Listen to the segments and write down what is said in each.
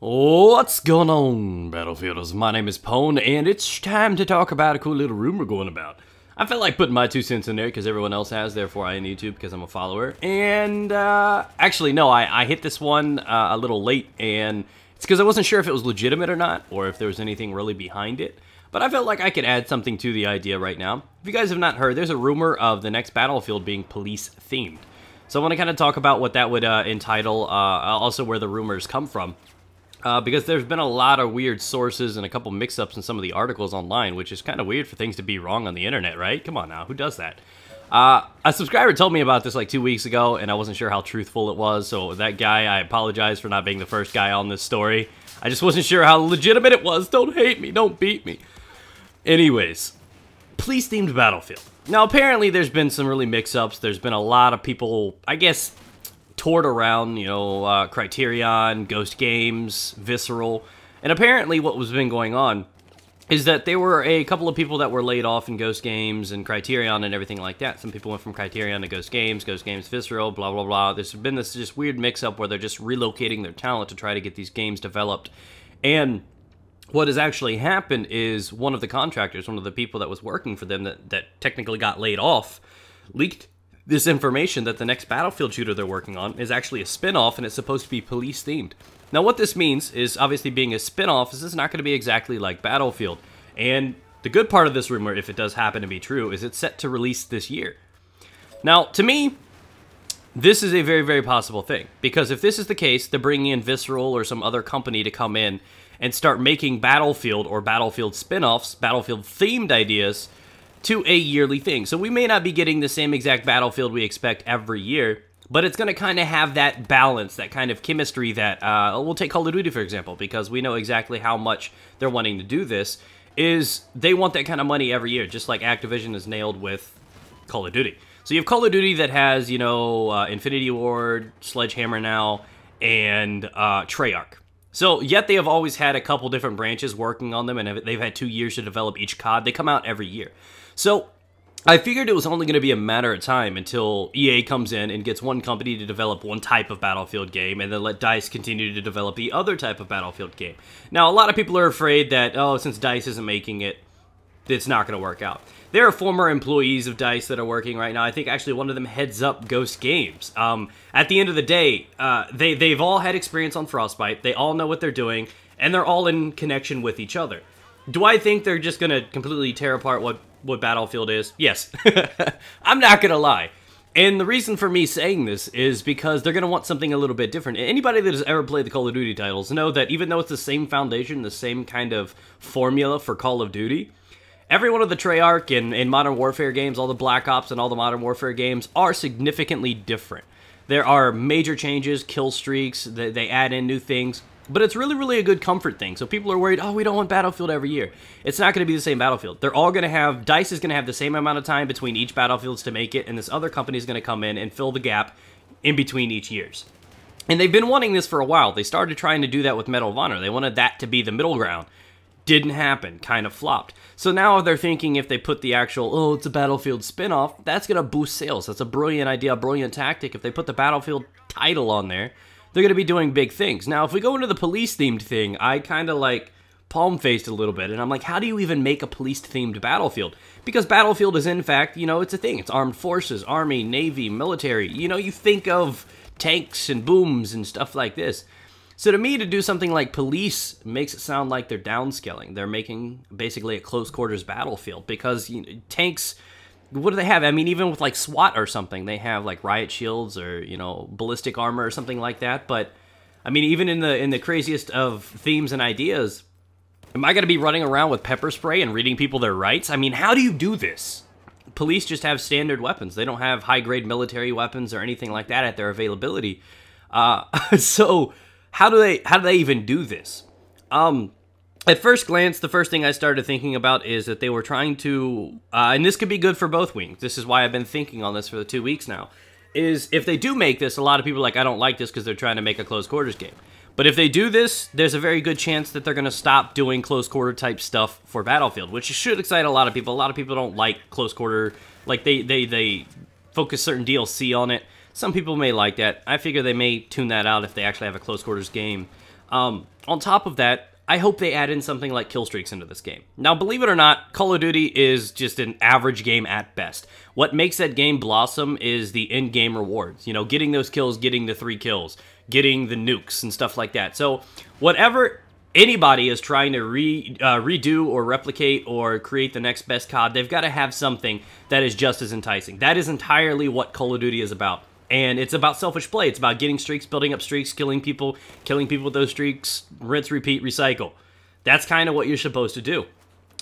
What's going on, Battlefielders? My name is Pone, and it's time to talk about a cool little rumor going about. I felt like putting my 2 cents in there because everyone else has, therefore I need to because I'm a follower. And, actually, no, I hit this one a little late, and it's because I wasn't sure if it was legitimate or not, or if there was anything really behind it. But I felt like I could add something to the idea right now. If you guys have not heard, there's a rumor of the next Battlefield being police-themed. So I want to kind of talk about what that would entitle, also where the rumors come from. Because there's been a lot of weird sources and a couple mix-ups in some of the articles online, which is kind of weird for things to be wrong on the internet, right? Come on now, who does that? A subscriber told me about this like 2 weeks ago, and I wasn't sure how truthful it was, so that guy, I apologize for not being the first guy on this story. I just wasn't sure how legitimate it was. Don't hate me, don't beat me. Anyways, police-themed Battlefield. Now, apparently there's been some really mix-ups. There's been a lot of people, I guess, toured around, you know, Criterion, Ghost Games, Visceral, and apparently what was been going on is that there were a couple of people that were laid off in Ghost Games and Criterion and everything like that. Some people went from Criterion to Ghost Games, Visceral, blah, blah, blah. There's been this just weird mix-up where they're just relocating their talent to try to get these games developed. And what has actually happened is one of the contractors, one of the people that was working for them that technically got laid off, leaked this information that the next Battlefield shooter they're working on is actually a spin-off and it's supposed to be police-themed. Now what this means is, obviously being a spin-off, this is not going to be exactly like Battlefield. And the good part of this rumor, if it does happen to be true, is it's set to release this year. Now, to me, this is a very, very possible thing. Because if this is the case, they're bringing in Visceral or some other company to come in and start making Battlefield or Battlefield spin-offs, Battlefield-themed ideas, to a yearly thing. So we may not be getting the same exact Battlefield we expect every year, but it's going to kind of have that balance, that kind of chemistry that, we'll take Call of Duty for example, because we know exactly how much they're wanting to do this, is they want that kind of money every year, just like Activision is nailed with Call of Duty. So you have Call of Duty that has, you know, Infinity Ward, Sledgehammer now, and Treyarch. So, yet they have always had a couple different branches working on them, and they've had 2 years to develop each COD. They come out every year. So, I figured it was only going to be a matter of time until EA comes in and gets one company to develop one type of Battlefield game, and then let DICE continue to develop the other type of Battlefield game. Now, a lot of people are afraid that, oh, since DICE isn't making it, it's not going to work out. There are former employees of DICE that are working right now. I think actually one of them heads up Ghost Games. At the end of the day, they've all had experience on Frostbite. They all know what they're doing, and they're all in connection with each other. Do I think they're just going to completely tear apart what Battlefield is? Yes. I'm not going to lie. And the reason for me saying this is because they're going to want something a little bit different. Anybody that has ever played the Call of Duty titles know that even though it's the same foundation, the same kind of formula for Call of Duty, every one of the Treyarch and Modern Warfare games, all the Black Ops and all the Modern Warfare games are significantly different. There are major changes, kill streaks, they add in new things, but it's really, really a good comfort thing. So people are worried, oh, we don't want Battlefield every year. It's not going to be the same Battlefield. They're all going to have, DICE is going to have the same amount of time between each Battlefields to make it, and this other company is going to come in and fill the gap in between each years. And they've been wanting this for a while. They started trying to do that with Medal of Honor. They wanted that to be the middle ground. Didn't happen, kind of flopped. So now they're thinking if they put the actual, oh, it's a Battlefield spin-off, that's going to boost sales. That's a brilliant idea, a brilliant tactic. If they put the Battlefield title on there, they're going to be doing big things. Now, if we go into the police-themed thing, I kind of like palm-faced a little bit, and I'm like, how do you even make a police-themed Battlefield? Because Battlefield is, in fact, you know, it's a thing. It's armed forces, army, navy, military. You know, you think of tanks and booms and stuff like this. So to me, to do something like police makes it sound like they're downscaling. They're making basically a close quarters battlefield because, you know, tanks, what do they have? I mean, even with like SWAT or something, they have like riot shields or, you know, ballistic armor or something like that. But I mean, even in the craziest of themes and ideas, am I going to be running around with pepper spray and reading people their rights? I mean, how do you do this? Police just have standard weapons. They don't have high-grade military weapons or anything like that at their availability. So how do they even do this? At first glance, the first thing I started thinking about is that they were trying to, and this could be good for both wings. This is why I've been thinking on this for the 2 weeks now, is if they do make this, a lot of people are like, I don't like this because they're trying to make a close quarters game. But if they do this, there's a very good chance that they're going to stop doing close quarter type stuff for Battlefield, which should excite a lot of people. A lot of people don't like close quarter, like they focus certain DLC on it. Some people may like that. I figure they may tune that out if they actually have a close quarters game. On top of that, I hope they add in something like kill streaks into this game. Now, believe it or not, Call of Duty is just an average game at best. What makes that game blossom is the in-game rewards. You know, getting those kills, getting the 3 kills, getting the nukes and stuff like that. So, whatever anybody is trying to redo or replicate or create the next best COD, they've got to have something that is just as enticing. That is entirely what Call of Duty is about. And it's about selfish play. It's about getting streaks, building up streaks, killing people with those streaks, rinse, repeat, recycle. That's kind of what you're supposed to do.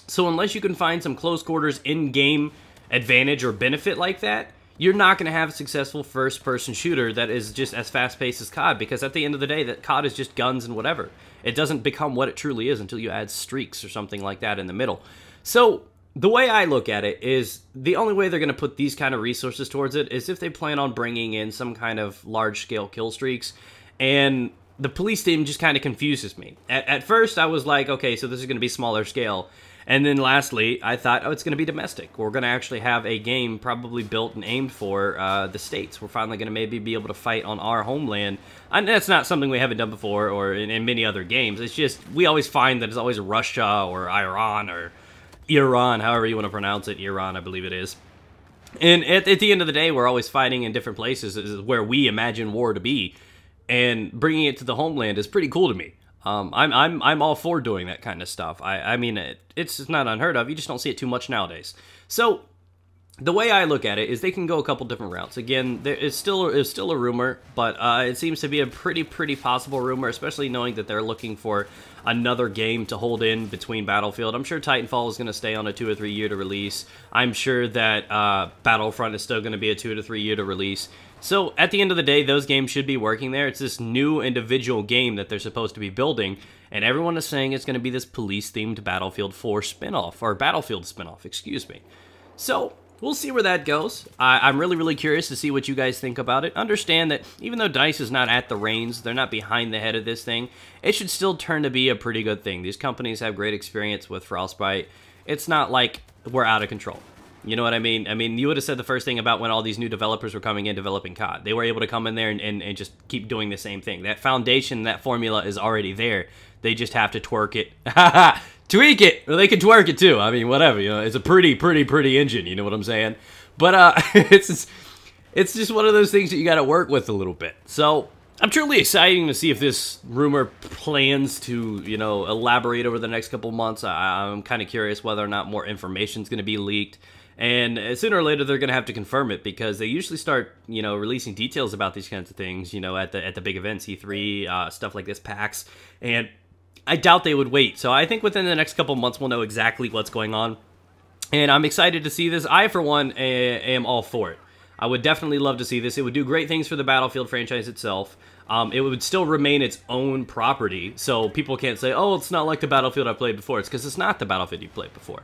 So unless you can find some close quarters in-game advantage or benefit like that, you're not going to have a successful first-person shooter that is just as fast-paced as COD, because at the end of the day, that COD is just guns and whatever. It doesn't become what it truly is until you add streaks or something like that in the middle. So the way I look at it is the only way they're going to put these kind of resources towards it is if they plan on bringing in some kind of large-scale kill streaks, and the police team just kind of confuses me. At first, I was like, okay, so this is going to be smaller scale, and then lastly, I thought, oh, it's going to be domestic. We're going to actually have a game probably built and aimed for the States. We're finally going to maybe be able to fight on our homeland, and that's not something we haven't done before or in many other games. It's just, we always find that it's always Russia or Iran or Iran, however you want to pronounce it. Iran, I believe it is. And at the end of the day, we're always fighting in different places where we imagine war to be, and bringing it to the homeland is pretty cool to me. I'm all for doing that kind of stuff. I mean, it's not unheard of. You just don't see it too much nowadays. So the way I look at it is they can go a couple different routes. Again, it's still a rumor, but it seems to be a pretty possible rumor, especially knowing that they're looking for another game to hold in between Battlefield. I'm sure Titanfall is going to stay on a 2 or 3 year to release. I'm sure that Battlefront is still going to be a 2 to 3 year to release. So at the end of the day, those games should be working there. It's this new individual game that they're supposed to be building, and everyone is saying it's going to be this police-themed Battlefield 4 spinoff, or Battlefield spinoff, excuse me. So we'll see where that goes. I'm really curious to see what you guys think about it. Understand that even though DICE is not at the reins, they're not behind the head of this thing, it should still turn to be a pretty good thing. These companies have great experience with Frostbite. It's not like we're out of control. You know what I mean? I mean, you would have said the first thing about when all these new developers were coming in developing COD. They were able to come in there and just keep doing the same thing. That foundation, that formula is already there. They just have to twerk it. Tweak it! Or they can twerk it too. I mean, whatever. You know, it's a pretty engine. You know what I'm saying? But it's just one of those things that you got to work with a little bit. So I'm truly excited to see if this rumor plans to, you know, elaborate over the next couple months. I'm kind of curious whether or not more information is going to be leaked. And sooner or later, they're going to have to confirm it, because they usually start, you know, releasing details about these kinds of things, you know, at the big events, E3, stuff like this, PAX. And I doubt they would wait. So I think within the next couple months, we'll know exactly what's going on. And I'm excited to see this. I, for one, am all for it. I would definitely love to see this. It would do great things for the Battlefield franchise itself. It would still remain its own property, so people can't say, oh, it's not like the Battlefield I played before. It's because it's not the Battlefield you played before.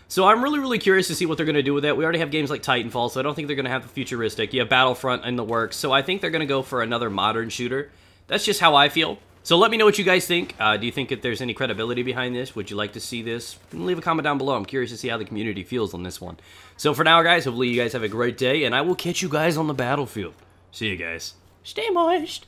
So I'm really curious to see what they're going to do with that. We already have games like Titanfall, so I don't think they're going to have the futuristic. You have Battlefront in the works, so I think they're going to go for another modern shooter. That's just how I feel. So let me know what you guys think. Do you think that there's any credibility behind this? Would you like to see this? Leave a comment down below. I'm curious to see how the community feels on this one. So for now, guys, hopefully you guys have a great day, and I will catch you guys on the battlefield. See you guys. Stay moist.